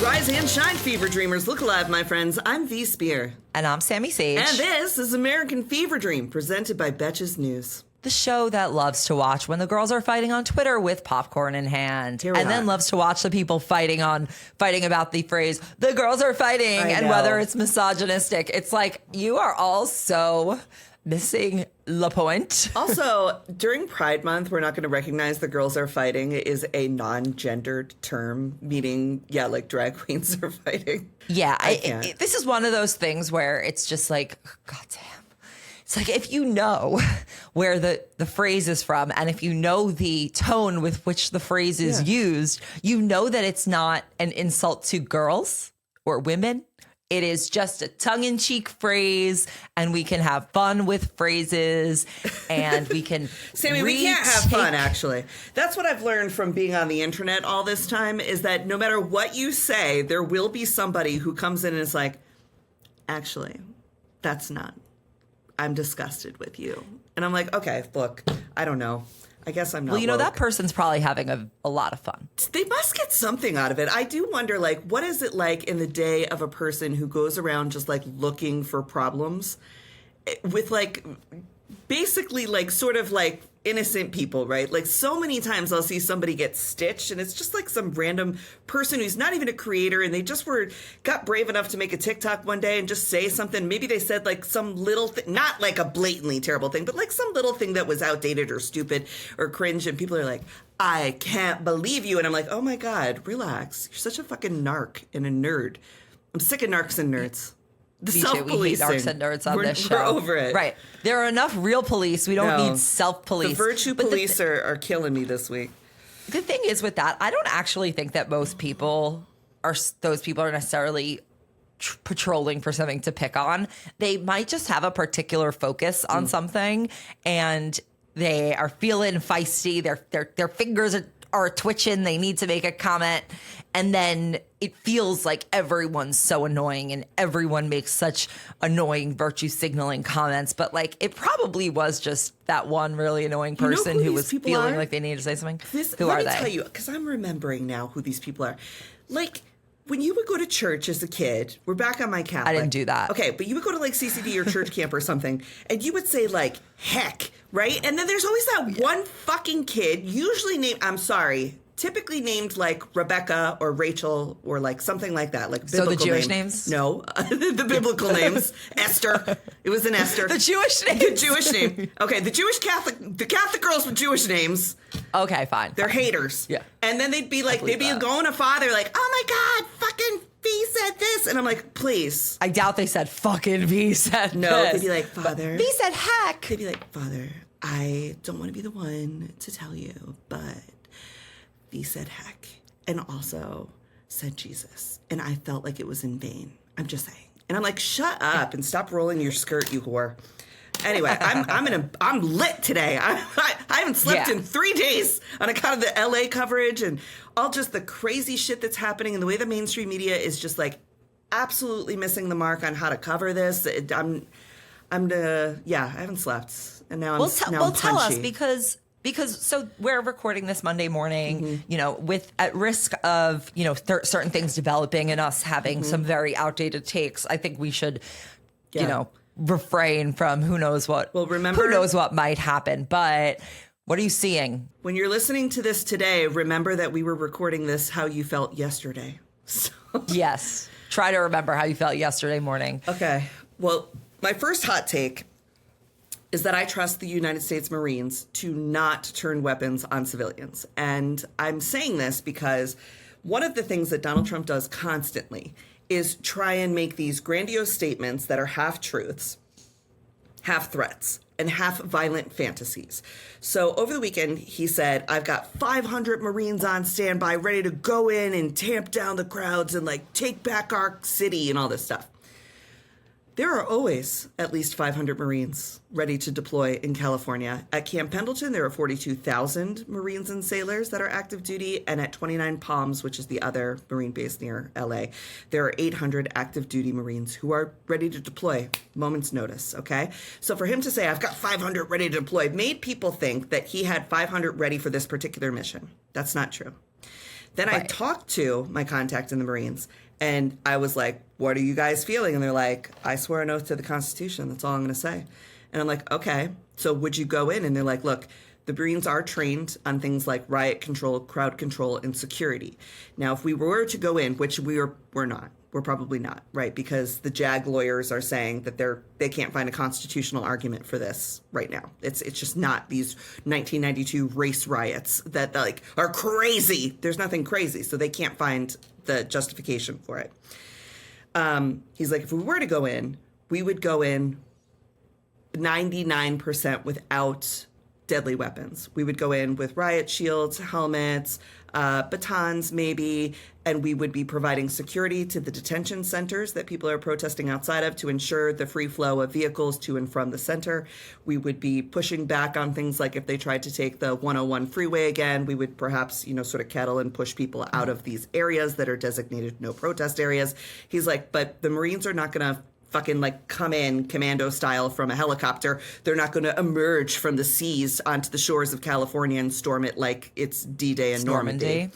Rise and shine, fever dreamers. Look alive, my friends. I'm V Spear. And I'm Sami Sage. And this is American Fever Dream, presented by Betches News. The show that loves to watch when the girls are fighting on Twitter with popcorn in hand. Hear that. Then loves to watch the people fighting about the phrase, the girls are fighting, and whether it's misogynistic. It's like, you are all so missing the point. Also, during Pride Month, we're not going to recognize the girls are fighting. It is a non-gendered term, meaning, like drag queens are fighting. Yeah, this is one of those things where it's just like, God damn. It's like, if you know where the phrase is from, and if you know the tone with which the phrase is used, you know that it's not an insult to girls or women. It is just a tongue-in-cheek phrase, and we can have fun with phrases, and we can Sammy, we can't have fun, actually. That's what I've learned from being on the internet all this time, is that no matter what you say, there will be somebody who comes in and is like, actually, that's not. I'm disgusted with you. And I'm like, okay, look, I don't know. I guess I'm not Well, you know, woke. that person's probably having a lot of fun. They must get something out of it. I do wonder, like, what is it like in the day of a person who goes around just, like, looking for problems with, like, basically, like, sort of, like, innocent people, right? Like, so many times I'll see somebody get stitched, and it's just, like, some random person who's not even a creator, and they just got brave enough to make a TikTok one day and just say something. Maybe they said, like, some little thing, not, like, a blatantly terrible thing, but, like, some little thing that was outdated or stupid or cringe, and people are like, I can't believe you. And I'm like, oh, my God, relax. You're such a fucking narc and a nerd. I'm sick of narcs and nerds. The self-policing. We hate narcs and nerds on this show. We're over it. Right. There are enough real police. We don't need self-police. The virtue police are killing me this week. The thing is with that, I don't actually think that those people are necessarily patrolling for something to pick on. They might just have a particular focus on something, and they are feeling feisty. Their fingers are twitching. They need to make a comment. And then it feels like everyone's so annoying and everyone makes such annoying virtue signaling comments. But like, it probably was just that one really annoying person who was feeling like they needed to say something. Who are they? Let me tell you, because I'm remembering now who these people are. Like, when you would go to church as a kid, we're back on my Catholic. I didn't do that. Okay, but you would go to like CCD or church camp or something, and you would say like, heck, right? And then there's always that one fucking kid, usually named, typically named like Rebecca or Rachel or like something like that. Like biblical So the Jewish names? No, the biblical names. Esther. It was an Esther. The Jewish names? The Jewish name. Okay, the Catholic girls with Jewish names. Okay, fine. They're haters. Yeah. And then they'd be going to father like, oh my God, fucking V said this. And I'm like, please. I doubt they said fucking V said No, this. they'd be like, Father. V said heck. They'd be like, Father, I don't want to be the one to tell you, but V said heck. And also said Jesus. And I felt like it was in vain. I'm just saying. And I'm like, shut up and stop rolling your skirt, you whore. Anyway, I'm lit today. I haven't slept in 3 days on account of the LA coverage and all just the crazy shit that's happening and the way the mainstream media is just like absolutely missing the mark on how to cover this. I haven't slept, and now I'm punchy. Tell us because so we're recording this Monday morning, with at risk of certain things developing and us having some very outdated takes. I think we should, refrain from who knows what. Well, remember, who knows what might happen. But what are you seeing? When you're listening to this today, remember that we were recording this how you felt yesterday. So. Yes. Try to remember how you felt yesterday morning. Okay. Well, my first hot take is that I trust the United States Marines to not turn weapons on civilians. And I'm saying this because one of the things that Donald Trump does constantly is try and make these grandiose statements that are half truths, half threats, and half violent fantasies. So over the weekend, he said, I've got 500 Marines on standby, ready to go in and tamp down the crowds and like take back our city and all this stuff. There are always at least 500 Marines ready to deploy in California. At Camp Pendleton, there are 42,000 Marines and sailors that are active duty. And at 29 Palms, which is the other Marine base near LA, there are 800 active duty Marines who are ready to deploy, moment's notice, okay? So for him to say, I've got 500 ready to deploy, made people think that he had 500 ready for this particular mission. That's not true. Then I Right. talked to my contact in the Marines, and I was like, what are you guys feeling? And they're like, I swear an oath to the Constitution. That's all I'm going to say. And I'm like, okay, so would you go in? And they're like, look, the Marines are trained on things like riot control, crowd control, and security. Now, if we were to go in, which we're not, we're probably not, right? Because the JAG lawyers are saying that they can't find a constitutional argument for this right now. It's just not these 1992 race riots that like are crazy. There's nothing crazy, so they can't find the justification for it. He's like, if we were to go in, we would go in 99% without deadly weapons. We would go in with riot shields, helmets, batons maybe, and we would be providing security to the detention centers that people are protesting outside of to ensure the free flow of vehicles to and from the center. We would be pushing back on things like if they tried to take the 101 freeway again, we would perhaps, sort of kettle and push people out of these areas that are designated no protest areas. He's like, but the Marines are not going to fucking like come in commando style from a helicopter. They're not going to emerge from the seas onto the shores of California and storm it like it's D-Day and Normandy.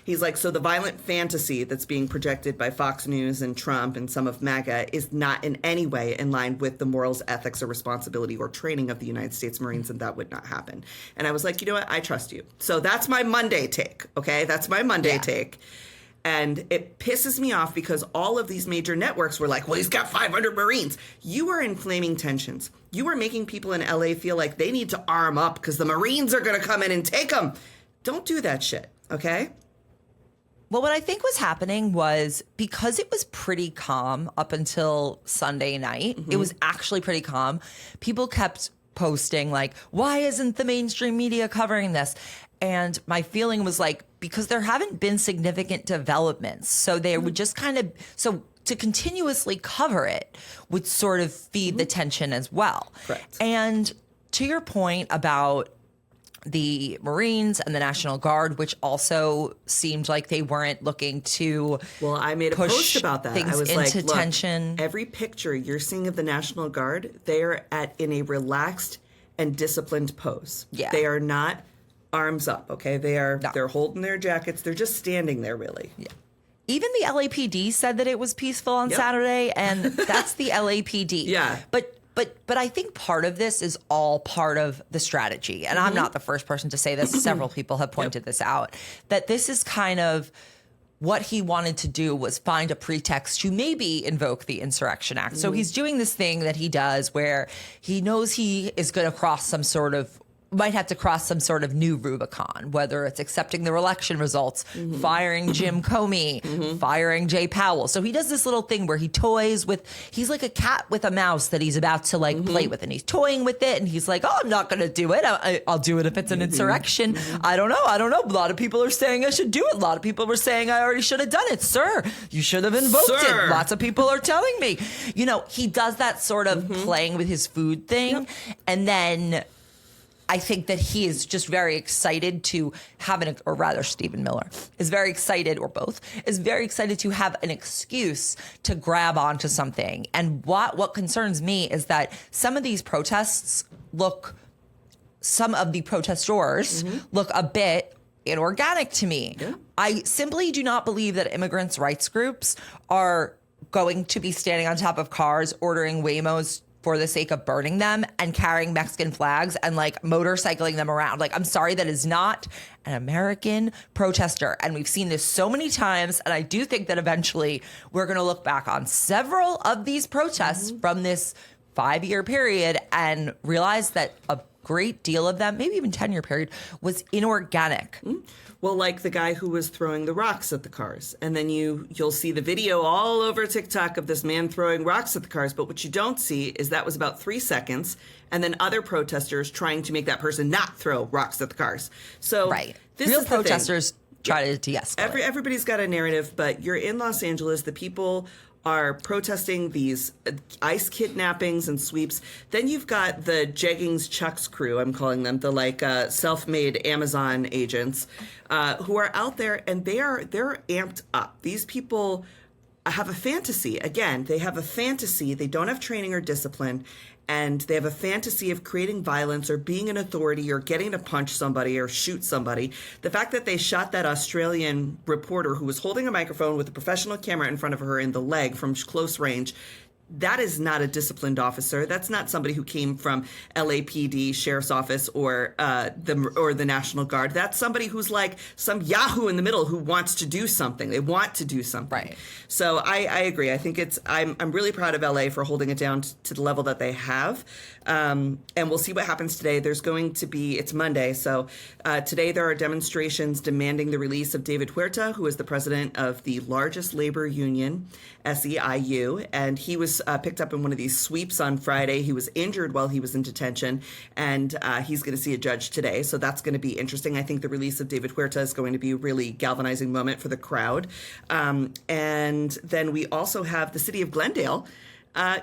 He's like, so the violent fantasy that's being projected by Fox News and Trump and some of MAGA is not in any way in line with the morals, ethics, or responsibility or training of the United States Marines, and that would not happen. And I was like, you know what? I trust you. So that's my Monday take, okay? That's my Monday take. And it pisses me off because all of these major networks were like, well, he's got 500 Marines. You are inflaming tensions. You are making people in LA feel like they need to arm up because the Marines are going to come in and take them. Don't do that shit, okay? Well, what I think was happening was because it was pretty calm up until Sunday night, it was actually pretty calm. People kept posting like, why isn't the mainstream media covering this? And my feeling was like, because there haven't been significant developments. So they would just so to continuously cover it would sort of feed the tension as well. Correct. And to your point about the Marines and the National Guard, which also seemed like they weren't looking to Well, I made a post about that. Things I was into like, look, tension. every picture you're seeing of the National Guard, they are in a relaxed and disciplined pose. Yeah. They are not arms up, okay? They're holding their jackets. They're just standing there, really. Yeah. Even the LAPD said that it was peaceful on Saturday, and that's the LAPD. Yeah. But I think part of this is all part of the strategy. And I'm not the first person to say this. Several people have pointed this out, that this is kind of what he wanted to do was find a pretext to maybe invoke the Insurrection Act. So he's doing this thing that he does where he knows he is going to might have to cross some sort of new Rubicon, whether it's accepting the election results, firing Jim Comey, firing Jay Powell. So he does this little thing where he toys with, he's like a cat with a mouse that he's about to like play with, and he's toying with it, and he's like, oh, I'm not going to do it. I'll do it if it's an insurrection. I don't know. A lot of people are saying I should do it. A lot of people were saying I already should have done it. Sir, you should have invoked it. Lots of people are telling me. He does that sort of playing with his food thing. And then I think that he is just very excited to have or rather Stephen Miller is very excited, or both, is very excited to have an excuse to grab onto something. And what concerns me is that some of these protests some of the protestors look a bit inorganic to me. Yeah. I simply do not believe that immigrants' rights groups are going to be standing on top of cars ordering Waymos for the sake of burning them and carrying Mexican flags and like motorcycling them around. Like, I'm sorry, that is not an American protester. And we've seen this so many times. And I do think that eventually we're going to look back on several of these protests from this 5-year period and realize that a great deal of them, maybe even 10-year period, was inorganic. Well, like the guy who was throwing the rocks at the cars. And then you'll see the video all over TikTok of this man throwing rocks at the cars. But what you don't see is that was about 3 seconds. And then other protesters trying to make that person not throw rocks at the cars. So this real is the protesters try to de-escalate. Everybody's got a narrative, but you're in Los Angeles. The people are protesting these ICE kidnappings and sweeps. Then you've got the Jeggings Chucks crew, I'm calling them, the self-made Amazon agents who are out there, and they're amped up. These people, have a fantasy. Again, they have a fantasy. They don't have training or discipline. And they have a fantasy of creating violence or being an authority or getting to punch somebody or shoot somebody. The fact that they shot that Australian reporter who was holding a microphone with a professional camera in front of her in the leg from close range, that is not a disciplined officer. That's not somebody who came from LAPD, Sheriff's Office, or the National Guard. That's somebody who's like some Yahoo in the middle who wants to do something. They want to do something. Right. So I agree. I think I'm really proud of LA for holding it down to the level that they have. And we'll see what happens today. There's going to be, it's Monday, so today there are demonstrations demanding the release of David Huerta, who is the president of the largest labor union, SEIU, and he was picked up in one of these sweeps on Friday. He was injured while he was in detention, and he's going to see a judge today, so that's going to be interesting. I think the release of David Huerta is going to be a really galvanizing moment for the crowd. And then we also have the city of Glendale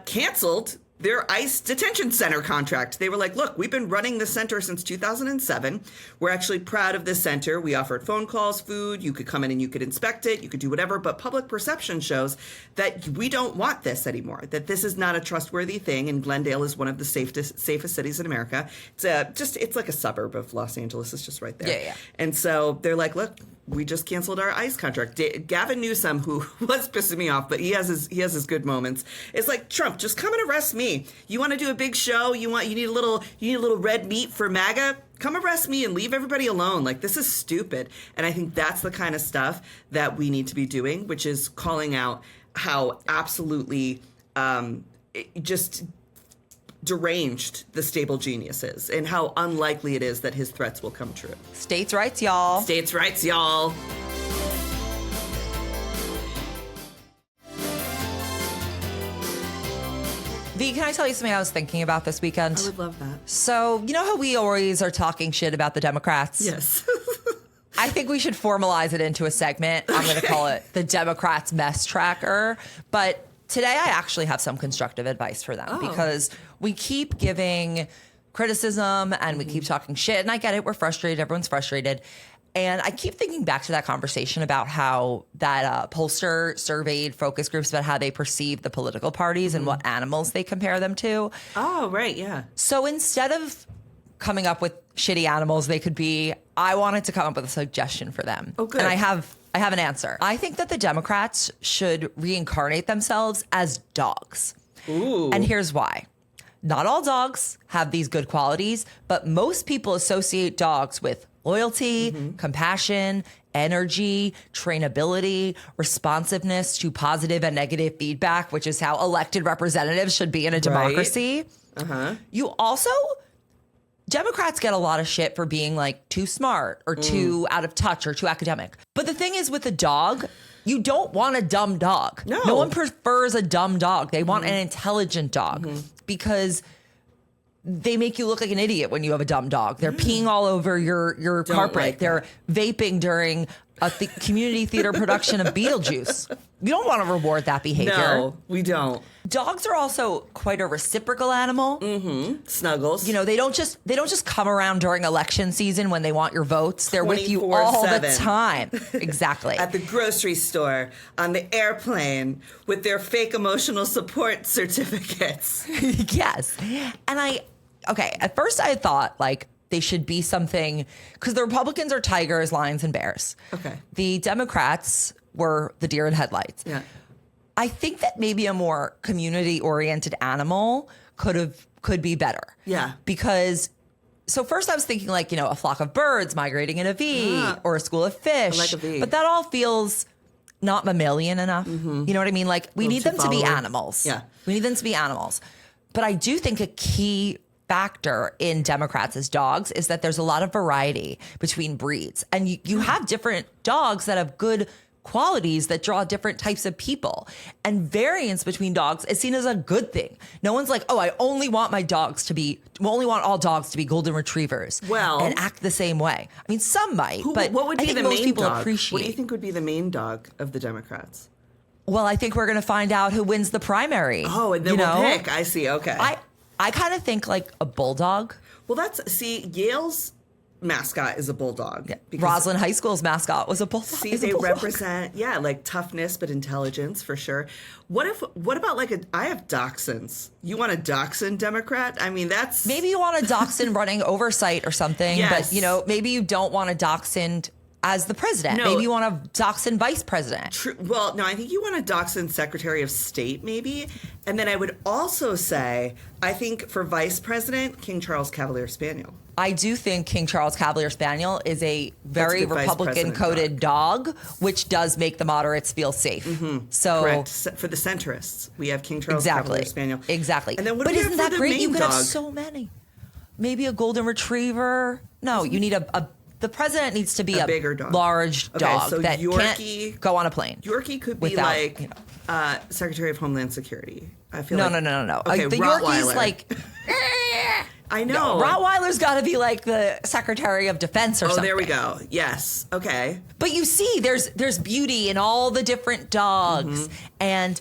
canceled their ICE detention center contract. They were like, look, we've been running the center since 2007. We're actually proud of this center. We offered phone calls, food. You could come in and you could inspect it. You could do whatever. But public perception shows that we don't want this anymore, that this is not a trustworthy thing. And Glendale is one of the safest cities in America. It's like a suburb of Los Angeles. It's just right there. Yeah. And so they're like, look, we just canceled our ICE contract. Gavin Newsom, who was pissing me off, but he has his good moments. It's like, Trump, just come and arrest me. You want to do a big show? You need a little red meat for MAGA? Come arrest me and leave everybody alone. Like, this is stupid. And I think that's the kind of stuff that we need to be doing, which is calling out how absolutely just deranged the stable genius is and how unlikely it is that his threats will come true. States' rights, y'all. States' rights, y'all. V, can I tell you something I was thinking about this weekend? I would love that. So, you know how we always are talking shit about the Democrats? Yes. I think we should formalize it into a segment. I'm going to call it the Democrats Mess Tracker. But today I actually have some constructive advice for them because we keep giving criticism and we keep talking shit. And I get it. We're frustrated. Everyone's frustrated. And I keep thinking back to that conversation about how that pollster surveyed focus groups about how they perceive the political parties and what animals they compare them to. Oh, right. Yeah. So instead of coming up with shitty animals they could be, I wanted to come up with a suggestion for them. Oh, good. And I have an answer. I think that the Democrats should reincarnate themselves as dogs. Ooh. And here's why. Not all dogs have these good qualities, but most people associate dogs with loyalty, compassion, energy, trainability, responsiveness to positive and negative feedback, which is how elected representatives should be in a democracy. You also, Democrats get a lot of shit for being like too smart or too out of touch or too academic. But the thing is with a dog, you don't want a dumb dog. No one prefers a dumb dog. They want an intelligent dog because they make you look like an idiot when you have a dumb dog. They're peeing all over your carpet. Like They're vaping during a community theater production of Beetlejuice. You don't want to reward that behavior. No, we don't. Dogs are also quite a reciprocal animal. Snuggles. You know, they don't just come around during election season when they want your votes. They're with you all the time. Exactly. At the grocery store, on the airplane, with their fake emotional support certificates. Yes. And at first I thought like they should be something, because the Republicans are tigers, lions, and bears. Okay. The Democrats were the deer in headlights. Yeah. I think that maybe a more community-oriented animal could be better. Yeah. Because, so first I was thinking like, you know, a flock of birds migrating in a V or a school of fish. I like a V. But that all feels not mammalian enough. You know what I mean? Like we need them to be animals. Yeah. We need them to be animals. But I do think a key factor in Democrats as dogs is that there's a lot of variety between breeds. And you have different dogs that have good qualities that draw different types of people. And variance between dogs is seen as a good thing. No one's like, oh, I only want all dogs to be golden retrievers. Well, and act the same way. I mean, some might, but what would be I think the most main people dog? appreciate. What do you think would be the main dog of the Democrats? Well, I think we're going to find out who wins the primary. Oh, and then we'll pick. I see. Okay. I kind of think like a bulldog. Well, Yale's mascot is a bulldog. Yeah. Because, Roslyn High School's mascot was a bulldog. see, they represent, like toughness, but intelligence for sure. What about I have dachshunds. You want a dachshund Democrat? I mean, that's... Maybe you want a dachshund running oversight or something, Yes. but, maybe you don't want a dachshund as the president. No. Maybe you want a dachshund vice president. True. Well, no, I think you want a dachshund Secretary of State, maybe. And then I would also say, I think for vice president, King Charles Cavalier Spaniel. I do think King Charles Cavalier Spaniel is a very good vice Republican-coded dog, which does make the moderates feel safe. So Correct. For the centrists, we have King Charles Cavalier Spaniel. Exactly. And then what but do we isn't have for that the great? main You could dog? have so many. Maybe a golden retriever. No, you need the president needs to be a bigger dog. large Okay, dog so that Yorkie- can't go on a plane. Yorkie could be without, Secretary of Homeland Security. I feel No. Okay, The Rottweiler. Yorkie's like... I know. Rottweiler's got to be like the Secretary of Defense or something. Oh, there we go. Yes. Okay. But you see, there's beauty in all the different dogs, and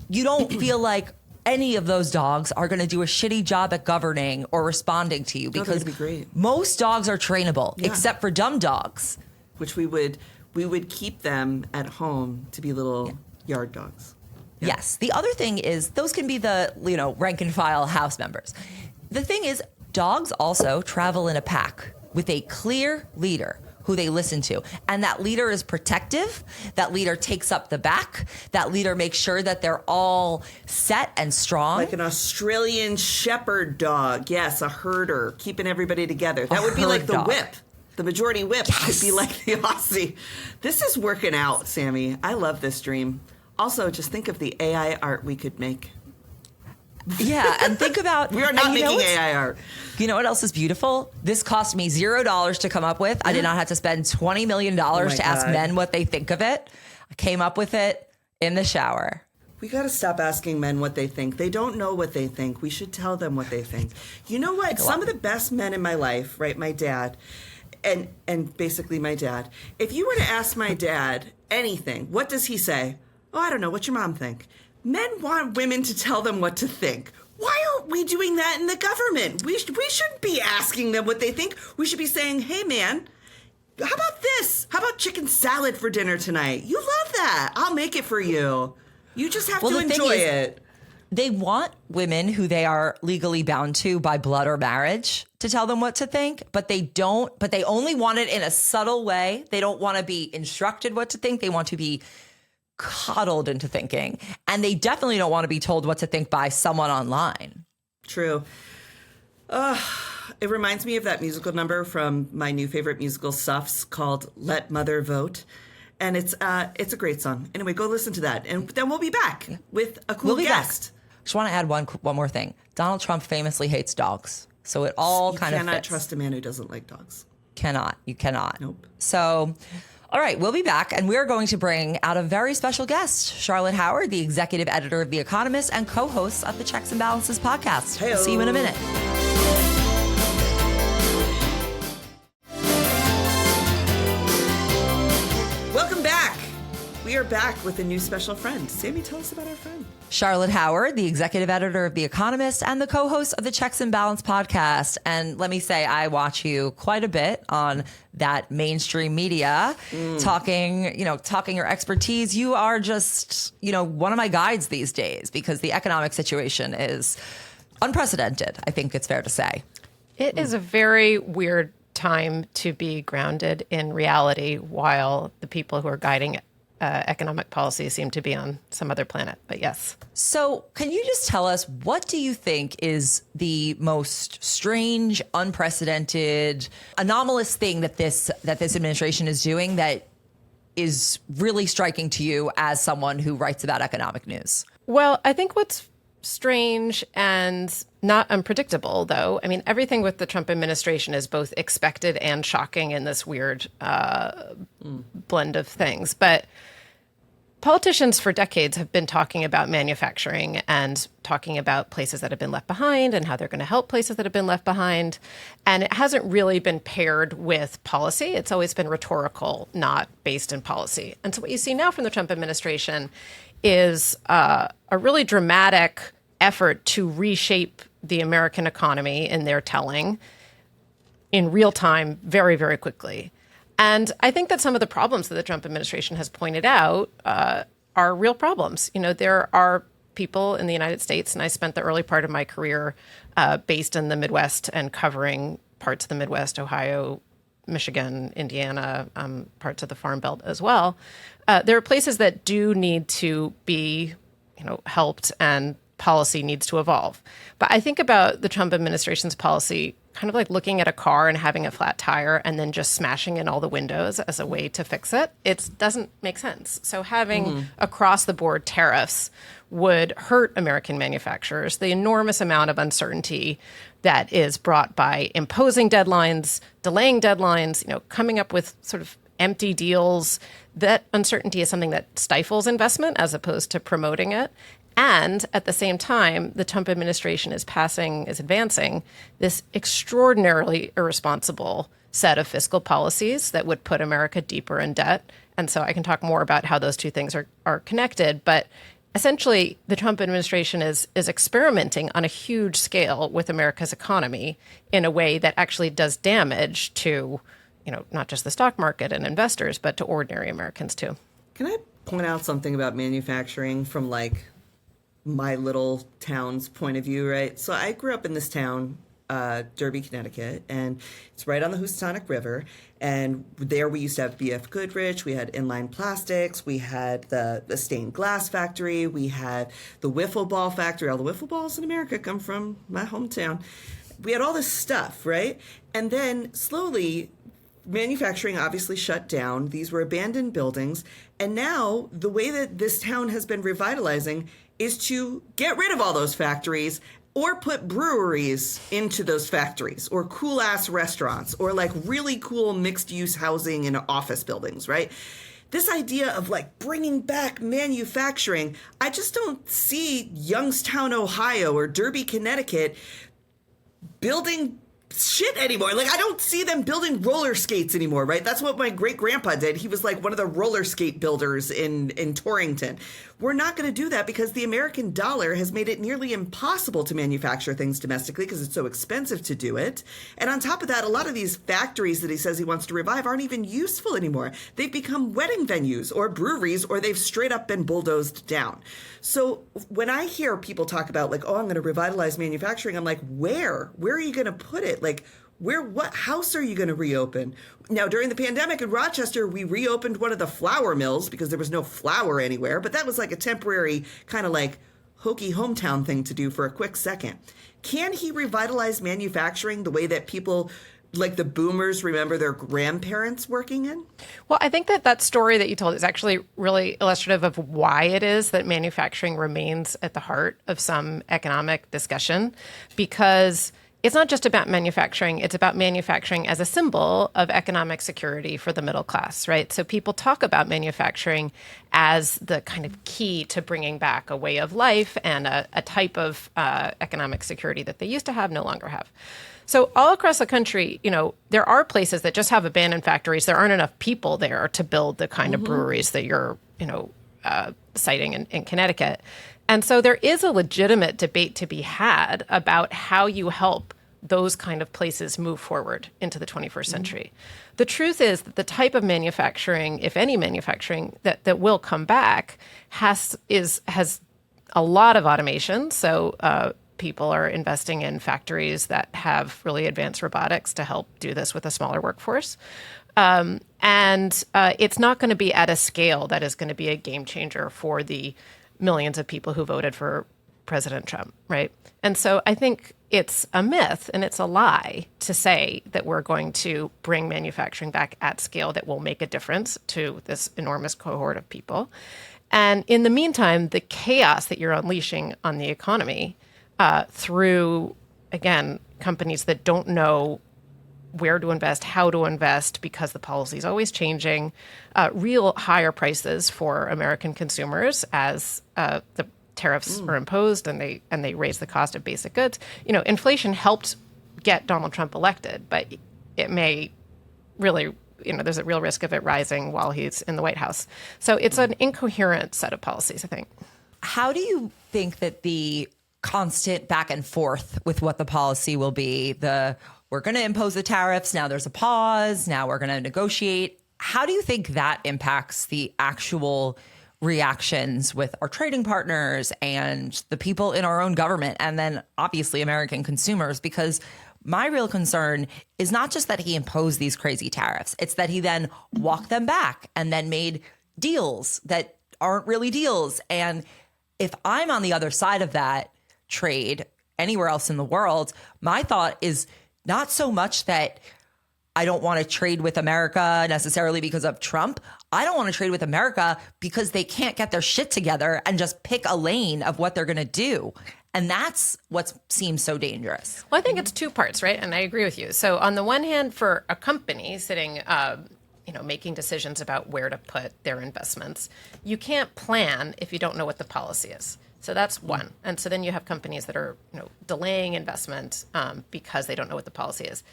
you don't feel like any of those dogs are going to do a shitty job at governing or responding to you they're because gonna be great. most dogs are trainable, Yeah. except for dumb dogs. Which we would keep them at home to be little yard dogs. Yeah. Yes. The other thing is those can be the rank and file House members. The thing is, dogs also travel in a pack with a clear leader who they listen to. And that leader is protective. That leader takes up the back. That leader makes sure that they're all set and strong. Like an Australian shepherd dog. Yes, a herder, keeping everybody together. That would be like the dog. whip. The majority whip could be like the Aussie. This is working out, Sammy. I love this dream. Also, just think of the AI art we could make. Yeah, and think about... We are not and you know making what's- AI art. You know what else is beautiful? This cost me $0 to come up with. I did not have to spend $20 million to ask God. men what they think of it. I came up with it in the shower. We got to stop asking men what they think. They don't know what they think. We should tell them what they think. You know what? Some of the best men in my life, right? My dad, and basically my dad. If you were to ask my dad anything, what does he say? Oh, I don't know. What's your mom think? Men want women to tell them what to think. Why aren't we doing that in the government? We shouldn't be asking them what they think. We should be saying, hey, man, how about this? How about chicken salad for dinner tonight? You love that. I'll make it for you. You just have to the thing enjoy is, it. They want women who they are legally bound to by blood or marriage to tell them what to think, but they don't. But they only want it in a subtle way. They don't want to be instructed what to think. They want to be coddled into thinking. And they definitely don't want to be told what to think by someone online. True. It reminds me of that musical number from my new favorite musical, Suffs, called Let Mother Vote. And it's a great song. Anyway, go listen to that. And then we'll be back with a cool guest. Just want to add one more thing. Donald Trump famously hates dogs. So it all kind of fits. You cannot trust a man who doesn't like dogs. You cannot. Nope. So, all right, we'll be back, and we're going to bring out a very special guest, Charlotte Howard, the executive editor of The Economist and co-host of the Checks and Balances podcast. Hey-o. We'll see you in a minute. Welcome back. We are back with a new special friend. Sammy, tell us about our friend. Charlotte Howard, the executive editor of The Economist and the co-host of the Checks and Balance podcast. And let me say, I watch you quite a bit on that mainstream media, talking your expertise. You are just, one of my guides these days because the economic situation is unprecedented, I think it's fair to say. It is a very weird time to be grounded in reality while the people who are guiding economic policy seem to be on some other planet. But yes. So can you just tell us, what do you think is the most strange, unprecedented, anomalous thing that this administration is doing that is really striking to you as someone who writes about economic news? Well, I think what's strange and not unpredictable, though, I mean, everything with the Trump administration is both expected and shocking in this weird blend of things. But politicians for decades have been talking about manufacturing and talking about places that have been left behind and how they're going to help places that have been left behind. And it hasn't really been paired with policy. It's always been rhetorical, not based in policy. And so what you see now from the Trump administration is a really dramatic effort to reshape the American economy in their telling, in real time very, very quickly. And I think that some of the problems that the Trump administration has pointed out are real problems. There are people in the United States, and I spent the early part of my career based in the Midwest and covering parts of the Midwest, Ohio, Michigan, Indiana, parts of the Farm Belt as well. There are places that do need to be, helped, and policy needs to evolve. But I think about the Trump administration's policy kind of like looking at a car and having a flat tire and then just smashing in all the windows as a way to fix it. It doesn't make sense. So having across the board tariffs would hurt American manufacturers. The enormous amount of uncertainty that is brought by imposing deadlines, delaying deadlines, coming up with sort of empty deals. That uncertainty is something that stifles investment as opposed to promoting it. And at the same time, the Trump administration is advancing this extraordinarily irresponsible set of fiscal policies that would put America deeper in debt. And so I can talk more about how those two things are connected. But essentially, the Trump administration is experimenting on a huge scale with America's economy in a way that actually does damage to, not just the stock market and investors, but to ordinary Americans too. Can I point out something about manufacturing from my little town's point of view, right? So I grew up in this town, Derby, Connecticut, and it's right on the Housatonic River. And there we used to have B.F. Goodrich, we had Inline Plastics, we had the stained glass factory, we had the wiffle ball factory. All the wiffle balls in America come from my hometown. We had all this stuff, right? And then slowly, manufacturing obviously shut down. These were abandoned buildings. And now the way that this town has been revitalizing is to get rid of all those factories or put breweries into those factories or cool ass restaurants or really cool mixed use housing and office buildings, right? This idea of bringing back manufacturing, I just don't see Youngstown, Ohio or Derby, Connecticut building shit anymore. I don't see them building roller skates anymore, right? That's what my great grandpa did. He was one of the roller skate builders in Torrington. We're not going to do that because the American dollar has made it nearly impossible to manufacture things domestically because it's so expensive to do it. And on top of that, a lot of these factories that he says he wants to revive aren't even useful anymore. They've become wedding venues or breweries, or they've straight up been bulldozed down. So when I hear people talk about I'm going to revitalize manufacturing, I'm like, where? Where are you going to put it? What house are you going to reopen? Now, during the pandemic in Rochester, we reopened one of the flour mills because there was no flour anywhere, but that was a temporary kind of hokey hometown thing to do for a quick second. Can he revitalize manufacturing the way that people the boomers remember their grandparents working in? Well, I think that story that you told is actually really illustrative of why it is that manufacturing remains at the heart of some economic discussion, because it's not just about manufacturing. It's about manufacturing as a symbol of economic security for the middle class, right? So people talk about manufacturing as the kind of key to bringing back a way of life and a type of economic security that they used to have, no longer have. So all across the country, there are places that just have abandoned factories. There aren't enough people there to build the kind of breweries that you're, citing in Connecticut. And so there is a legitimate debate to be had about how you help those kind of places move forward into the 21st century. The truth is that the type of manufacturing, if any manufacturing, that will come back has a lot of automation. So people are investing in factories that have really advanced robotics to help do this with a smaller workforce. And it's not going to be at a scale that is going to be a game changer for the millions of people who voted for President Trump, right? And so I think it's a myth and it's a lie to say that we're going to bring manufacturing back at scale that will make a difference to this enormous cohort of people. And in the meantime, the chaos that you're unleashing on the economy through, again, companies that don't know where to invest, how to invest, because the policy is always changing, real higher prices for American consumers as the tariffs are imposed and they raise the cost of basic goods. Inflation helped get Donald Trump elected, but it may really, there's a real risk of it rising while he's in the White House. So it's an incoherent set of policies, I think. How do you think that the constant back and forth with what the policy will be. We're going to impose the tariffs. Now there's a pause. Now we're going to negotiate. How do you think that impacts the actual reactions with our trading partners and the people in our own government, and then obviously American consumers? Because my real concern is not just that he imposed these crazy tariffs. It's that he then walked them back and then made deals that aren't really deals. And if I'm on the other side of that trade anywhere else in the world, my thought is not so much that I don't want to trade with America necessarily because of Trump. I don't want to trade with America because they can't get their shit together and just pick a lane of what they're going to do. And that's what seems so dangerous. Well, I think it's two parts, right? And I agree with you. So on the one hand, for a company sitting, making decisions about where to put their investments, you can't plan if you don't know what the policy is. So that's one. And so then you have companies that are, delaying investment because they don't know what the policy is.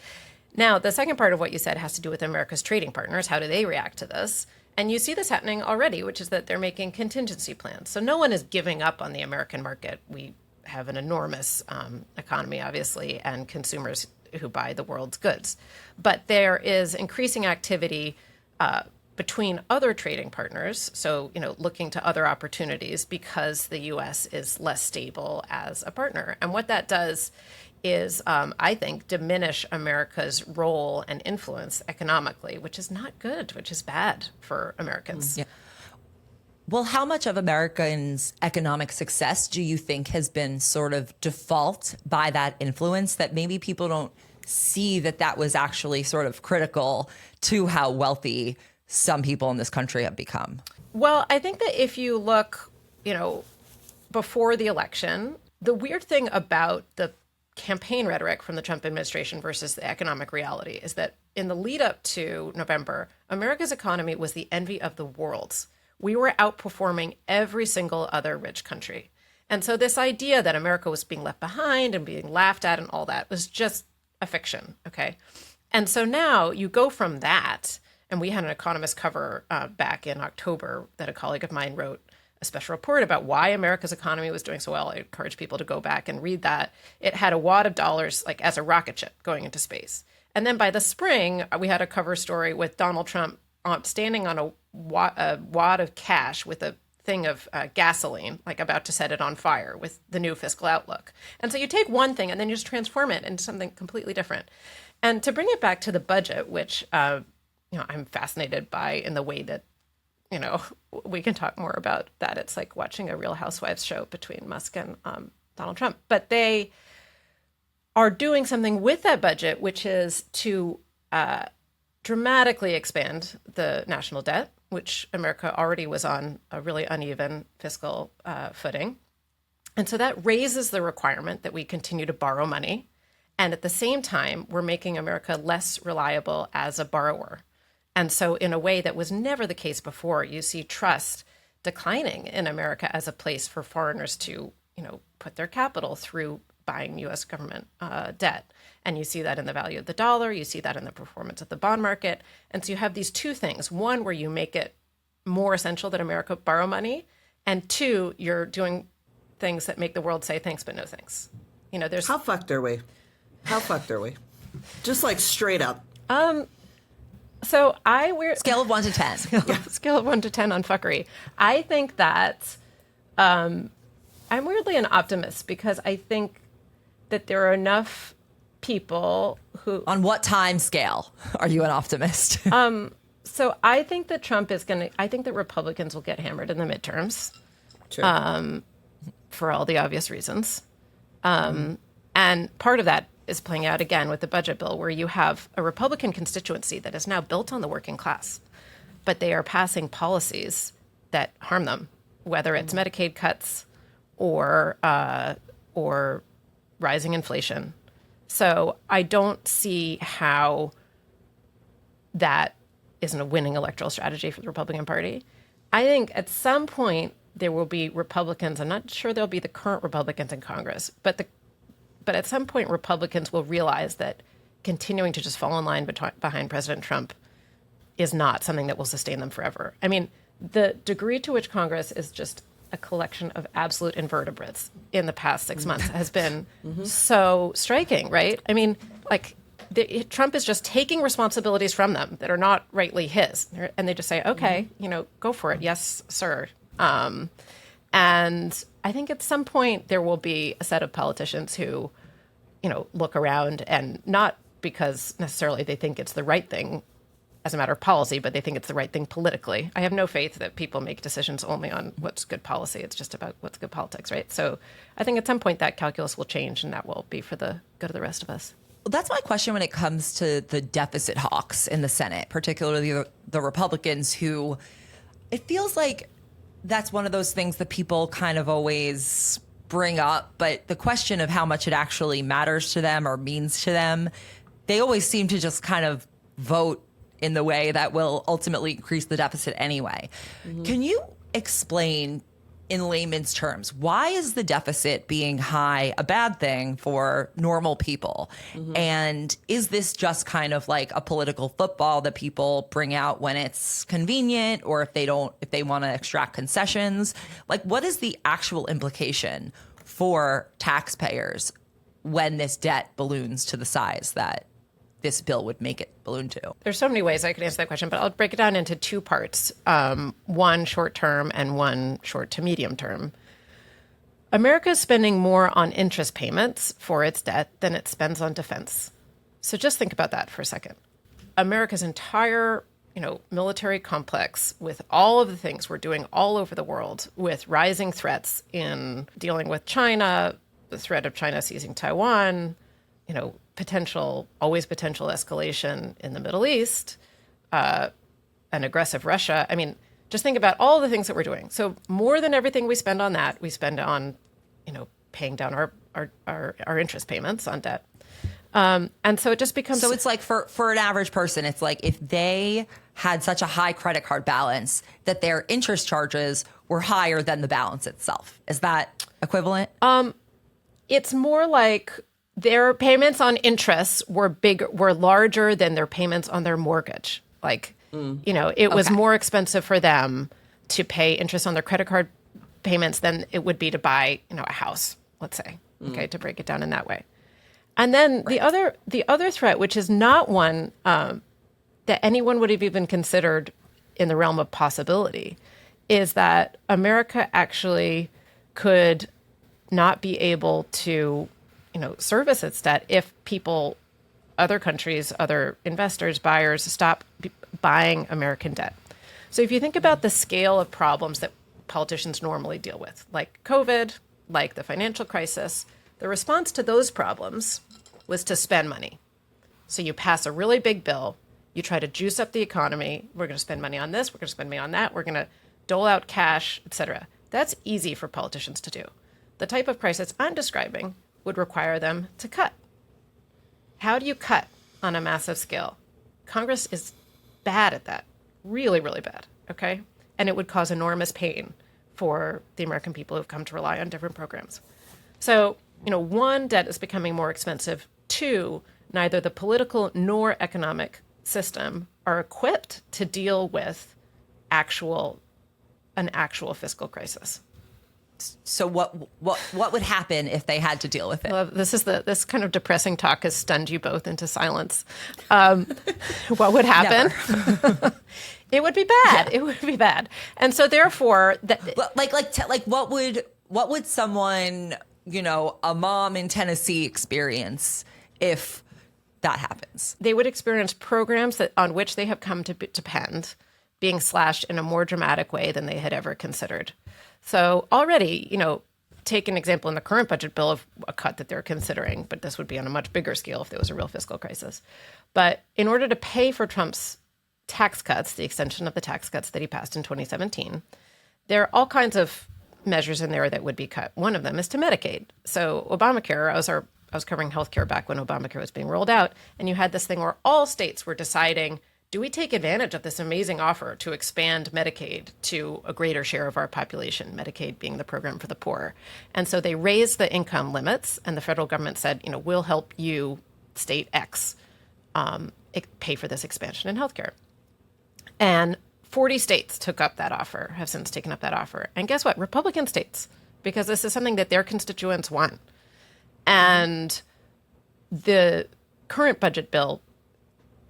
Now, the second part of what you said has to do with America's trading partners. How do they react to this? And you see this happening already, which is that they're making contingency plans. So no one is giving up on the American market. We have an enormous economy, obviously, and consumers who buy the world's goods. But there is increasing activity between other trading partners, so looking to other opportunities because the U.S. is less stable as a partner. And what that does is, I think, diminish America's role and influence economically, which is not good, which is bad for Americans. Yeah. Well, how much of Americans' economic success do you think has been sort of default by that influence, that maybe people don't see that was actually sort of critical to how wealthy some people in this country have become? Well, I think that if you look, before the election, the weird thing about the campaign rhetoric from the Trump administration versus the economic reality is that in the lead up to November, America's economy was the envy of the world. We were outperforming every single other rich country. And so this idea that America was being left behind and being laughed at and all that was just a fiction, okay? And so now you go from that, and we had an Economist cover back in October that a colleague of mine wrote a special report about why America's economy was doing so well. I encourage people to go back and read that. It had a wad of dollars, like as a rocket ship, going into space. And then by the spring, we had a cover story with Donald Trump standing on a wad of cash with a thing of gasoline, like about to set it on fire with the new fiscal outlook. And so you take one thing and then you just transform it into something completely different. And to bring it back to the budget, which I'm fascinated by in the way that, we can talk more about that. It's like watching a Real Housewives show between Musk and Donald Trump. But they are doing something with that budget, which is to dramatically expand the national debt, which America already was on a really uneven fiscal footing. And so that raises the requirement that we continue to borrow money. And at the same time, we're making America less reliable as a borrower. And so in a way that was never the case before, you see trust declining in America as a place for foreigners to, put their capital through buying U.S. government debt. And you see that in the value of the dollar. You see that in the performance of the bond market. And so you have these two things. One, where you make it more essential that America borrow money. And two, you're doing things that make the world say thanks, but no thanks. There's How fucked are we? How fucked are we? Just like straight up. So Scale of 1 to 10. Scale of 1 to 10 on fuckery. I think that I'm weirdly an optimist because I think that there are enough people who... On what time scale are you an optimist? So I think that I think that Republicans will get hammered in the midterms. Sure. For all the obvious reasons. And part of that is playing out again with the budget bill, where you have a Republican constituency that is now built on the working class, but they are passing policies that harm them, whether it's Medicaid cuts or rising inflation. So I don't see how that isn't a winning electoral strategy for the Republican Party. I think at some point there will be Republicans. I'm not sure there'll be the current Republicans in Congress, but at some point Republicans will realize that continuing to just fall in line behind President Trump is not something that will sustain them forever. I mean, the degree to which Congress is just a collection of absolute invertebrates in the past 6 months has been so striking, right? I mean, like, Trump is just taking responsibilities from them that are not rightly his. And they just say, okay, go for it. Yes, sir. And I think at some point there will be a set of politicians who, look around, and not because necessarily they think it's the right thing as a matter of policy, but they think it's the right thing politically. I have no faith that people make decisions only on what's good policy. It's just about what's good politics, right? So I think at some point that calculus will change, and that will be for the good of the rest of us. Well, that's my question when it comes to the deficit hawks in the Senate, particularly the Republicans, who it feels like that's one of those things that people kind of always bring up. But the question of how much it actually matters to them or means to them, they always seem to just kind of vote in the way that will ultimately increase the deficit anyway. Can you explain in layman's terms, why is the deficit being high a bad thing for normal people? And is this just kind of like a political football that people bring out when it's convenient, or if they want to extract concessions? Like, what is the actual implication for taxpayers when this debt balloons to the size that this bill would make it balloon to? There's so many ways I could answer that question, but I'll break it down into two parts, one short term and one short to medium term. America is spending more on interest payments for its debt than it spends on defense. So just think about that for a second. America's entire military complex, with all of the things we're doing all over the world, with rising threats in dealing with China, the threat of China seizing Taiwan, always potential escalation in the Middle East, an aggressive Russia. I mean, just think about all the things that we're doing. So more than everything we spend on that, we spend on, paying down our interest payments on debt. And so it just becomes... So it's like for an average person, it's like if they had such a high credit card balance that their interest charges were higher than the balance itself. Is that equivalent? It's more like their payments on interest were larger than their payments on their mortgage. Like, it was more expensive for them to pay interest on their credit card payments than it would be to buy, a house, let's say, okay, to break it down in that way. And then the other threat, which is not one that anyone would have even considered in the realm of possibility, is that America actually could not be able to service its debt if people, other countries, other investors, buyers stop buying American debt. So if you think about the scale of problems that politicians normally deal with, like COVID, like the financial crisis, the response to those problems was to spend money. So you pass a really big bill, you try to juice up the economy, we're going to spend money on this, we're going to spend money on that, we're going to dole out cash, etc. That's easy for politicians to do. The type of crisis I'm describing would require them to cut. How do you cut on a massive scale? Congress is bad at that, really, really bad, okay? And it would cause enormous pain for the American people who've come to rely on different programs. So, one, debt is becoming more expensive. Two, neither the political nor economic system are equipped to deal with an actual fiscal crisis. So what would happen if they had to deal with it? Well, this kind of depressing talk has stunned you both into silence. What would happen? It would be bad. Yeah. It would be bad. And so therefore, what would someone, a mom in Tennessee experience if that happens? They would experience programs on which they have come to depend being slashed in a more dramatic way than they had ever considered. So already, take an example in the current budget bill of a cut that they're considering, but this would be on a much bigger scale if there was a real fiscal crisis. But in order to pay for Trump's tax cuts, the extension of the tax cuts that he passed in 2017, there are all kinds of measures in there that would be cut. One of them is to Medicaid. So Obamacare, I was covering healthcare back when Obamacare was being rolled out, and you had this thing where all states were deciding, do we take advantage of this amazing offer to expand Medicaid to a greater share of our population, Medicaid being the program for the poor? And so they raised the income limits, and the federal government said, we'll help you, state X, pay for this expansion in healthcare. And 40 states took up that offer, have since taken up that offer. And guess what? Republican states, because this is something that their constituents want. And the current budget bill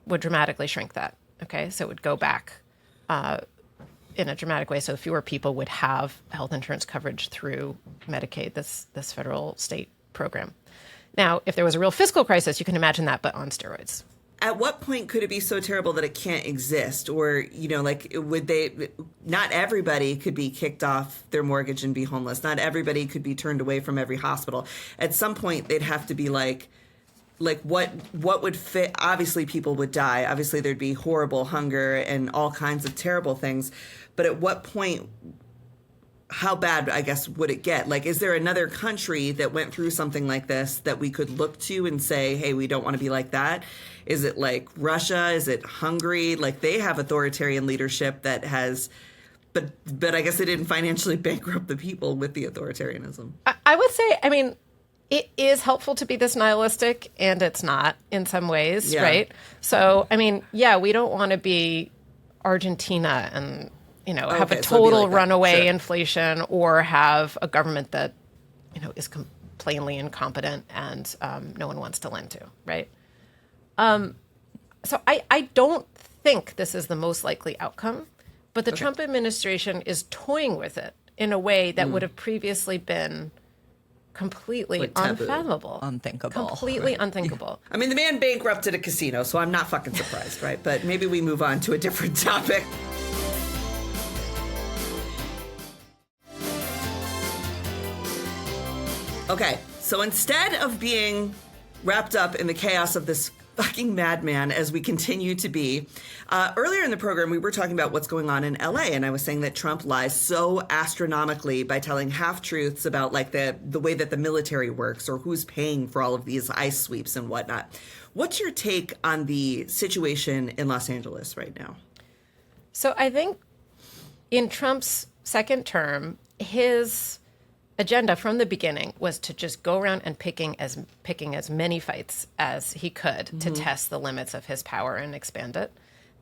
would dramatically shrink that. Okay, so it would go back in a dramatic way. So fewer people would have health insurance coverage through Medicaid, this federal state program. Now, if there was a real fiscal crisis, you can imagine that, but on steroids. At what point could it be so terrible that it can't exist? Or, not everybody could be kicked off their mortgage and be homeless. Not everybody could be turned away from every hospital. At some point, they'd have to be like what would fit? Obviously, people would die. Obviously, there'd be horrible hunger and all kinds of terrible things. But at what point, how bad, I guess, would it get? Like, is there another country that went through something like this that we could look to and say, hey, we don't want to be like that? Is it like Russia? Is it Hungary? Like, they have authoritarian leadership that has, but I guess they didn't financially bankrupt the people with the authoritarianism. I would say, I mean, it is helpful to be this nihilistic, and it's not in some ways, right? So, I mean, yeah, we don't want to be Argentina and have a total runaway inflation, or have a government that, is plainly incompetent and no one wants to lend to, right? So I don't think this is the most likely outcome, but the Trump administration is toying with it in a way that would have previously been completely unfathomable. Unthinkable. Completely unthinkable. I mean, the man bankrupted a casino, so I'm not fucking surprised, right? But maybe we move on to a different topic. Okay, so instead of being wrapped up in the chaos of this fucking madman, as we continue to be, earlier in the program, we were talking about what's going on in LA, and I was saying that Trump lies so astronomically by telling half-truths about, like, the way that the military works or who's paying for all of these ICE sweeps and whatnot. What's your take on the situation in Los Angeles right now? So I think in Trump's second term, his agenda from the beginning was to just go around and picking as many fights as he could to test the limits of his power and expand it.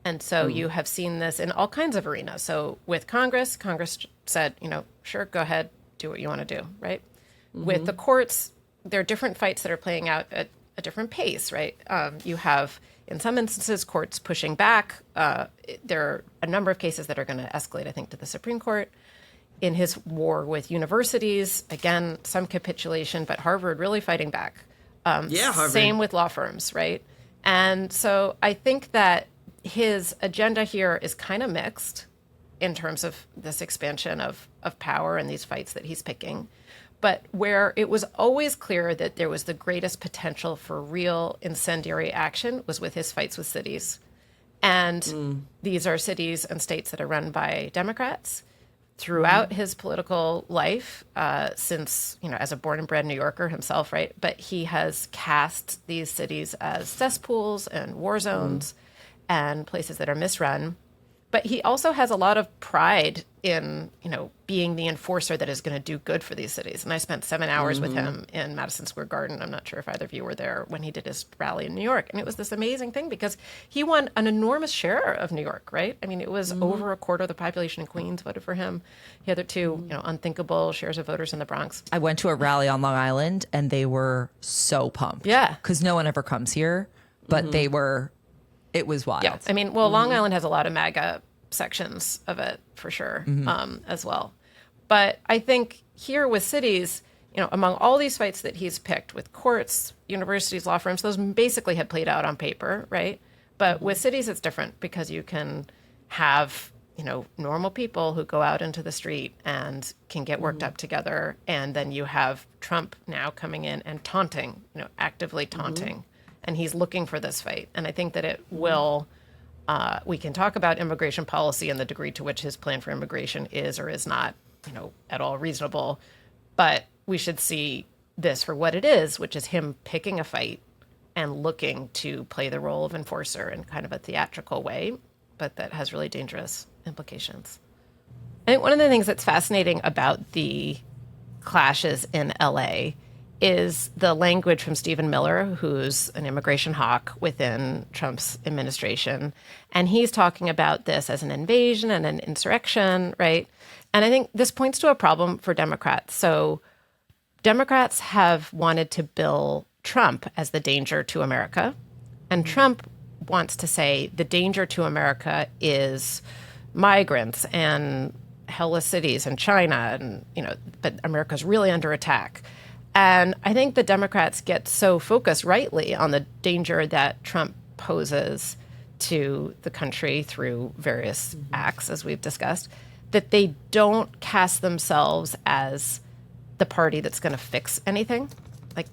And so you have seen this in all kinds of arenas. So with Congress said, sure, go ahead, do what you want to do, right? With the courts, there are different fights that are playing out at a different pace, right? You have, in some instances, courts pushing back. There are a number of cases that are going to escalate, I think, to the Supreme Court. In his war with universities, again, some capitulation, but Harvard really fighting back. Harvard. Same with law firms, right? And so I think that his agenda here is kind of mixed in terms of this expansion of power and these fights that he's picking. But where it was always clear that there was the greatest potential for real incendiary action was with his fights with cities. And these are cities and states that are run by Democrats. Throughout his political life, since, as a born and bred New Yorker himself, right? But he has cast these cities as cesspools and war zones and places that are misrun. But he also has a lot of pride in, being the enforcer that is going to do good for these cities. And I spent 7 hours with him in Madison Square Garden. I'm not sure if either of you were there when he did his rally in New York. And it was this amazing thing because he won an enormous share of New York, right? I mean, it was over a quarter of the population in Queens voted for him. The other two, unthinkable shares of voters in the Bronx. I went to a rally on Long Island and they were so pumped. Yeah. Because no one ever comes here, but it was wild. Yeah. I mean, well, Long Island has a lot of MAGA sections of it for sure, as well. But I think here with cities, among all these fights that he's picked with courts, universities, law firms, those basically had played out on paper, right? But with cities, it's different because you can have, normal people who go out into the street and can get worked up together. And then you have Trump now coming in and taunting, actively taunting. And he's looking for this fight. And I think that it will... we can talk about immigration policy and the degree to which his plan for immigration is or is not, at all reasonable. But we should see this for what it is, which is him picking a fight and looking to play the role of enforcer in kind of a theatrical way, but that has really dangerous implications. I think one of the things that's fascinating about the clashes in LA is the language from Stephen Miller, who's an immigration hawk within Trump's administration. And he's talking about this as an invasion and an insurrection, right? And I think this points to a problem for Democrats. So Democrats have wanted to bill Trump as the danger to America. And Trump wants to say the danger to America is migrants and helpless cities and China, and but America's really under attack. And I think the Democrats get so focused rightly on the danger that Trump poses to the country through various acts, as we've discussed, that they don't cast themselves as the party that's going to fix anything. Like,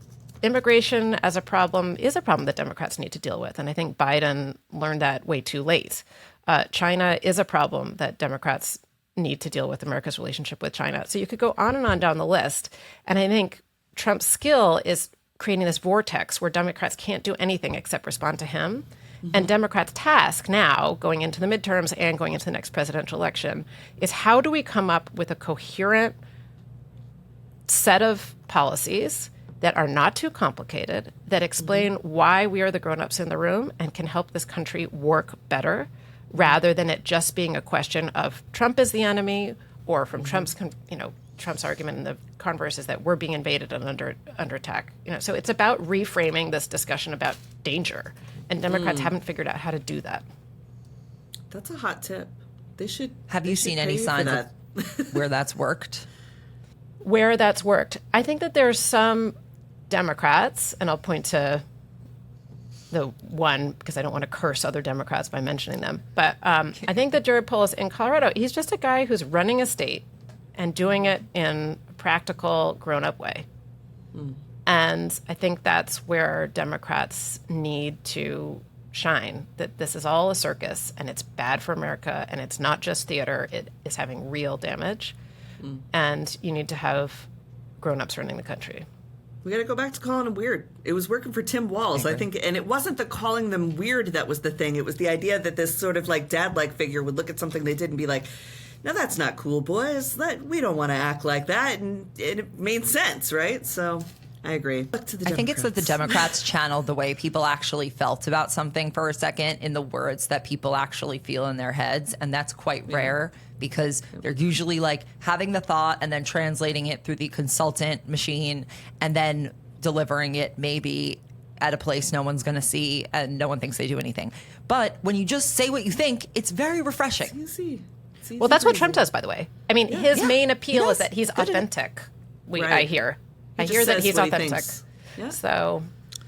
immigration as a problem is a problem that Democrats need to deal with. And I think Biden learned that way too late. China is a problem that Democrats need to deal with, America's relationship with China. So you could go on and on down the list. And I think Trump's skill is creating this vortex where Democrats can't do anything except respond to him. And Democrats' task now, going into the midterms and going into the next presidential election, is how do we come up with a coherent set of policies that are not too complicated, that explain why we are the grown-ups in the room and can help this country work better, rather than it just being a question of Trump is the enemy, or from Trump's argument in the converse is that we're being invaded and under attack. So it's about reframing this discussion about danger, and Democrats haven't figured out how to do that. That's a hot tip. They should. Have you seen any signs of where that's worked? Where that's worked, I think that there's some Democrats, and I'll point to the one because I don't want to curse other Democrats by mentioning them, but I think that Jared Polis in Colorado, he's just a guy who's running a state and doing it in a practical, grown-up way. And I think that's where Democrats need to shine, that this is all a circus and it's bad for America and it's not just theater, it is having real damage. And you need to have grown-ups running the country. We got to go back to calling them weird. It was working for Tim Walz, I think, and it wasn't the calling them weird that was the thing. It was the idea that this sort of like dad-like figure would look at something they did and be like, no, that's not cool, boys. We don't want to act like that. And it made sense, right? So I agree. Back to the Democrats. I think it's that the Democrats channeled the way people actually felt about something for a second in the words that people actually feel in their heads. And that's quite rare because they're usually like having the thought and then translating it through the consultant machine and then delivering it maybe at a place no one's going to see and no one thinks they do anything. But when you just say what you think, it's very refreshing. It's easy. Well, that's what Trump does, by the way. I mean, his main appeal is that he's authentic. I hear that he's authentic. Yeah. So,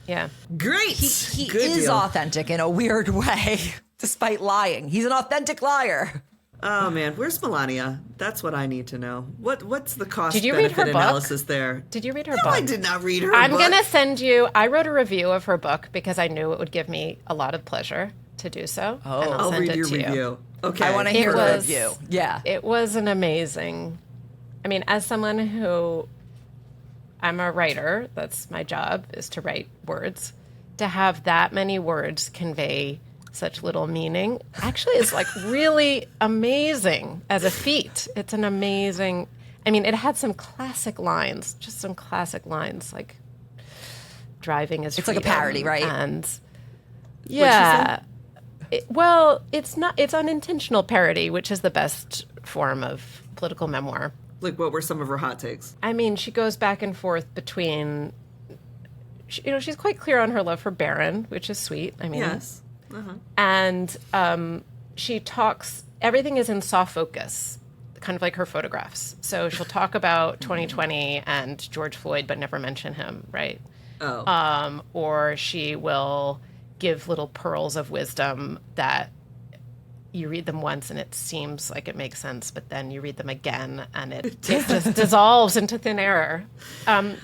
yeah. Great. He Good is deal. authentic in a weird way, despite lying. He's an authentic liar. Oh man, where's Melania? That's what I need to know. What's the cost Did you read her benefit book? analysis there? Did you read her No, book? I did not read her I'm book. going to send you, I wrote a review of her book because I knew it would give me a lot of pleasure to do so. Oh. And I'll send read it your to you. review. Okay. I want to hear was- a review. Yeah. It was an amazing, I mean, as someone who, I'm a writer, that's my job, is to write words. To have that many words convey such little meaning actually is like really amazing as a feat. It's an amazing, I mean, it had some classic lines, just some classic lines like driving is It's like a parody, right? And yeah. It's not, it's unintentional parody, which is the best form of political memoir. Like, what were some of her hot takes? I mean, she goes back and forth between, she's quite clear on her love for Barron, which is sweet. I mean, Yes. and she talks, everything is in soft focus, kind of like her photographs. So she'll talk about 2020 and George Floyd, but never mention him, right? Oh. Or she will give little pearls of wisdom that you read them once and it seems like it makes sense, but then you read them again and it just dissolves into thin air.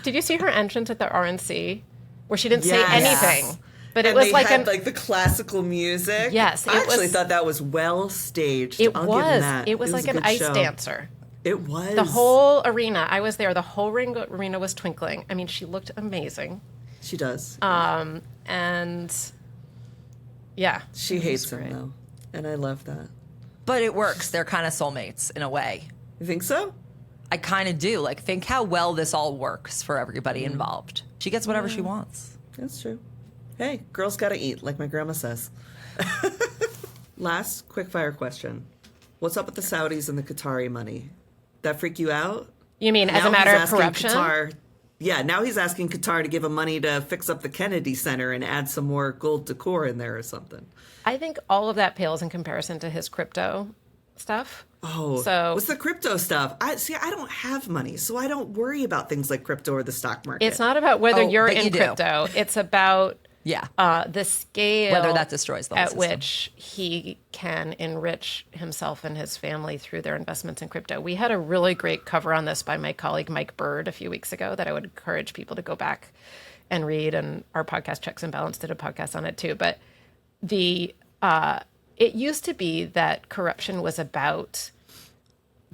Did you see her entrance at the RNC where she didn't say Yes. anything? But And it was they like had like the classical music. Yes, I it actually was- thought that was well staged. it I'll give them was. that. It was like a an good ice show. dancer. It was. The whole arena, I was there, the whole arena was twinkling. I mean, she looked amazing. She does. And yeah. She hates him though, and I love that. But it works. They're kind of soulmates in a way. You think so? I kind of do. Like, think how well this all works for everybody involved. She gets whatever she wants. That's true. Hey, girls gotta eat, like my grandma says. Last quickfire question. What's up with the Saudis and the Qatari money? That freak you out? You mean as a matter of corruption? Now he's asking Qatar to give him money to fix up the Kennedy Center and add some more gold decor in there or something. I think all of that pales in comparison to his crypto stuff. Oh, so what's the crypto stuff? I don't have money, so I don't worry about things like crypto or the stock market. It's not about whether you're in crypto. It's about the scale, whether that destroys the whole system, which he can enrich himself and his family through their investments in crypto. We had a really great cover on this by my colleague Mike Bird a few weeks ago that I would encourage people to go back and read. And our podcast Checks and Balance did a podcast on it too. But it used to be that corruption was about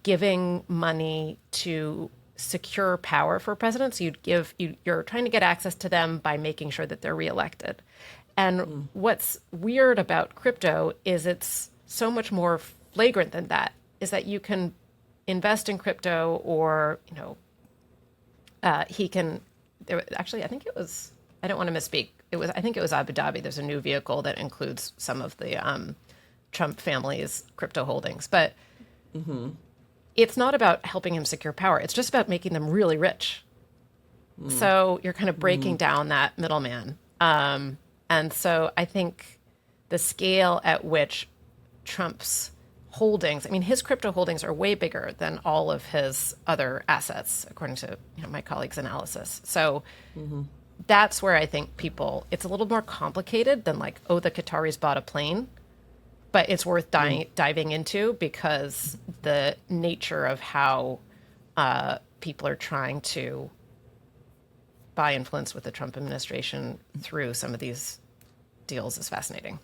giving money to secure power for presidents. You're trying to get access to them by making sure that they're reelected. And what's weird about crypto is it's so much more flagrant than that, is that you can invest in crypto or, he can, I think it was, I don't want to misspeak. I think it was Abu Dhabi. There's a new vehicle that includes some of the Trump family's crypto holdings. But it's not about helping him secure power. It's just about making them really rich. So you're kind of breaking down that middleman. And so I think the scale at which Trump's holdings, his crypto holdings are way bigger than all of his other assets, according to my colleague's analysis. So that's where I think it's a little more complicated than like, oh, the Qataris bought a plane. But it's worth diving into because the nature of how people are trying to buy influence with the Trump administration through some of these deals is fascinating.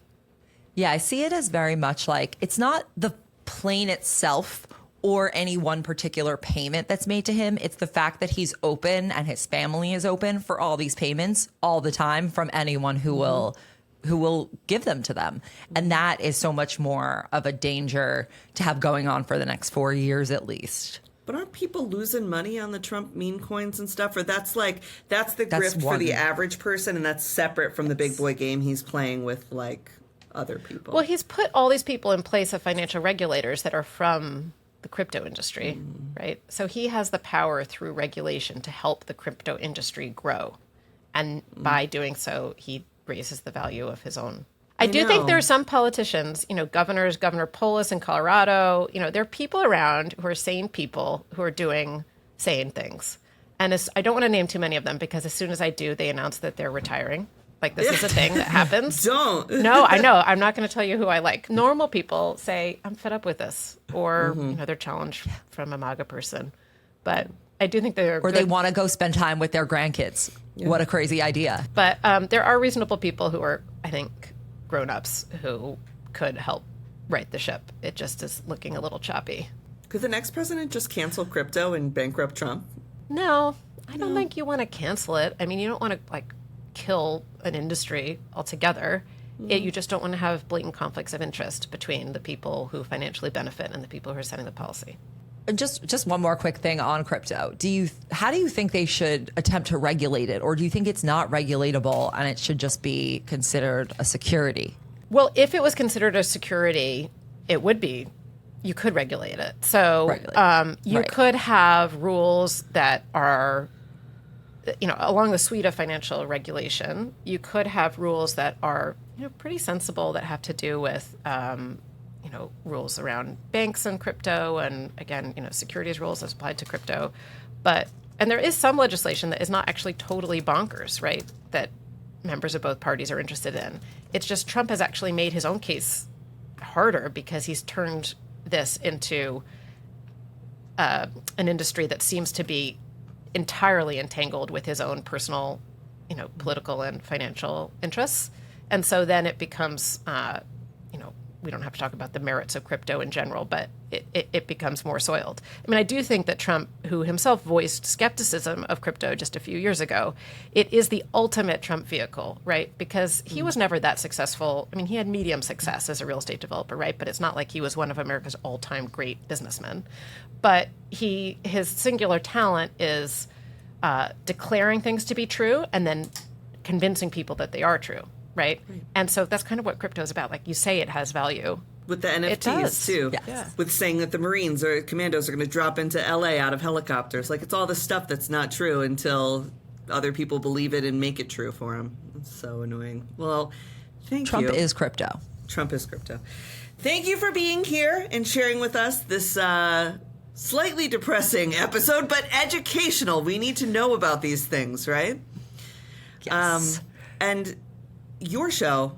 Yeah, I see it as very much like it's not the plane itself or any one particular payment that's made to him. It's the fact that he's open and his family is open for all these payments all the time from anyone who will give them to them. And that is so much more of a danger to have going on for the next 4 years at least. But aren't people losing money on the Trump meme coins and stuff? Or that's grift for the average person, and that's separate from the big boy game he's playing with like other people. Well, he's put all these people in place of financial regulators that are from the crypto industry, right? So he has the power through regulation to help the crypto industry grow. And by doing so, he raises the value of his own. I do think there are some politicians, Governor Polis in Colorado, there are people around who are sane people who are doing sane things. And I don't want to name too many of them because as soon as I do, they announce that they're retiring. Like this is a thing that happens. Don't. No, I know. I'm not going to tell you who I like. Normal people say, I'm fed up with this. Or, they're challenged from a MAGA person. But I do think they're they want to go spend time with their grandkids. Yeah. What a crazy idea. But there are reasonable people who are, I think, grown-ups who could help right the ship. It just is looking a little choppy. Could the next president just cancel crypto and bankrupt Trump? No, I don't think you want to cancel it. You don't want to, kill an industry altogether. You just don't want to have blatant conflicts of interest between the people who financially benefit and the people who are setting the policy. Just one more quick thing on crypto. How do you think they should attempt to regulate it? Or do you think it's not regulatable and it should just be considered a security? Well, if it was considered a security, it would be. You could regulate it. So you could have rules that are, along the suite of financial regulation. You could have rules that are, pretty sensible that have to do with rules around banks and crypto and, again, securities rules as applied to crypto. And there is some legislation that is not actually totally bonkers, right, that members of both parties are interested in. It's just Trump has actually made his own case harder because he's turned this into an industry that seems to be entirely entangled with his own personal, political and financial interests. And so then it becomes, we don't have to talk about the merits of crypto in general, but it becomes more soiled. I mean, I do think that Trump, who himself voiced skepticism of crypto just a few years ago, it is the ultimate Trump vehicle, right? Because he was never that successful. I mean, he had medium success as a real estate developer, right? But it's not like he was one of America's all-time great businessmen. But his singular talent is declaring things to be true and then convincing people that they are true, right? And so that's kind of what crypto is about. Like, you say it has value. With the NFTs, too. Yes. Yeah. With saying that the Marines or commandos are going to drop into LA out of helicopters. Like, it's all the stuff that's not true until other people believe it and make it true for them. It's so annoying. Well, thank you. Trump is crypto. Trump is crypto. Thank you for being here and sharing with us this slightly depressing episode, but educational. We need to know about these things, right? Yes. And your show,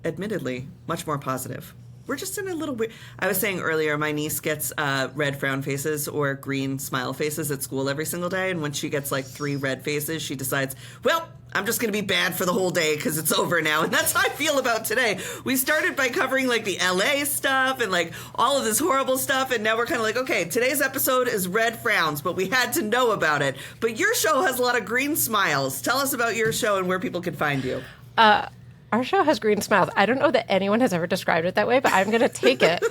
admittedly, much more positive. We're just in a little weird... I was saying earlier, my niece gets red frown faces or green smile faces at school every single day, and when she gets like 3 red faces, she decides, well, I'm just going to be bad for the whole day because it's over now. And that's how I feel about today. We started by covering like the LA stuff and like all of this horrible stuff, and now we're kind of like, okay, today's episode is red frowns, but we had to know about it. But your show has a lot of green smiles. Tell us about your show and where people can find you. Our show has green smiles. I don't know that anyone has ever described it that way, but I'm going to take it.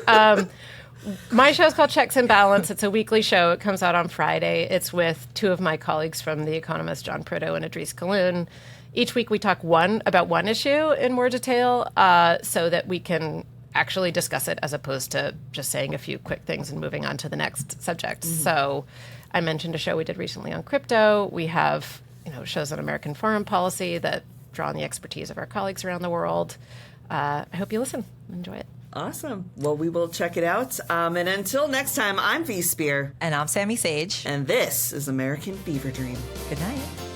My show is called Checks and Balance. It's a weekly show. It comes out on Friday. It's with 2 of my colleagues from The Economist, John Prito and Idris Kaloun. Each week we talk about one issue in more detail so that we can actually discuss it as opposed to just saying a few quick things and moving on to the next subject. Mm-hmm. So I mentioned a show we did recently on crypto. We have shows on American foreign policy that draw on the expertise of our colleagues around the world. I hope you listen. Enjoy it. Awesome. Well, we will check it out. And until next time, I'm V Spear. And I'm Sami Sage. And this is American Fever Dream. Good night.